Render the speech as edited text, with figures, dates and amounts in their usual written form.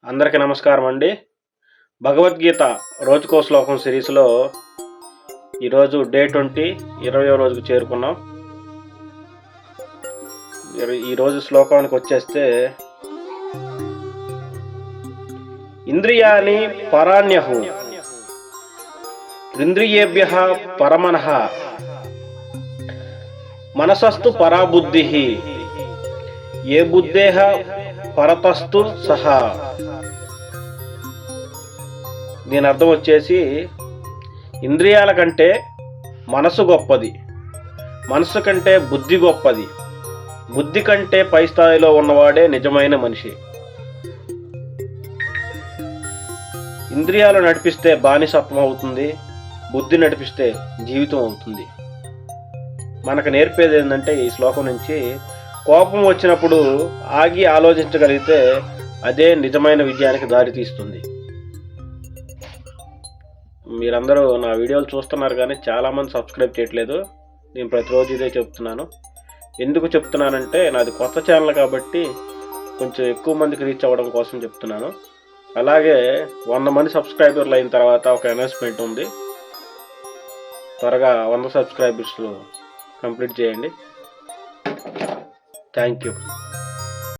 అందరికీ నమస్కారం అండి. భగవద్గీత రోజుకో శ్లోకం సిరీస్లో ఈరోజు డే 20 20వ రోజుకు చేరుకున్నాం. ఈరోజు శ్లోకానికి వచ్చేస్తే, ఇంద్రియాణి పరాణ్యహు ఇంద్రియేభ్యః పరమనః మనసస్తు పరాబుద్ధిః ఏ బుద్ధేః పరతస్తు సహా. దీని అర్థం వచ్చేసి, ఇంద్రియాల కంటే మనసు గొప్పది, మనసు కంటే బుద్ధి గొప్పది, బుద్ధి కంటే పై స్థాయిలో ఉన్నవాడే నిజమైన మనిషి. ఇంద్రియాలు నడిపిస్తే బానిసత్వం అవుతుంది, బుద్ధి నడిపిస్తే జీవితం అవుతుంది. మనకు నేర్పేది ఏంటంటే, ఈ శ్లోకం నుంచి కోపం వచ్చినప్పుడు ఆగి ఆలోచించగలిగితే అదే నిజమైన విజయానికి దారి తీస్తుంది. మీరందరూ నా వీడియోలు చూస్తున్నారు కానీ చాలామంది సబ్స్క్రైబ్ చేయట్లేదు. నేను ప్రతిరోజు ఇదే చెప్తున్నాను. ఎందుకు చెప్తున్నానంటే, నాది కొత్త ఛానల్ కాబట్టి కొంచెం ఎక్కువ మందికి రీచ్ అవ్వడం కోసం చెప్తున్నాను. అలాగే 100 మంది సబ్స్క్రైబర్లు అయిన తర్వాత ఒక అనౌన్స్మెంట్ ఉంది. త్వరగా 100 సబ్స్క్రైబర్స్లో కంప్లీట్ చేయండి. Thank you.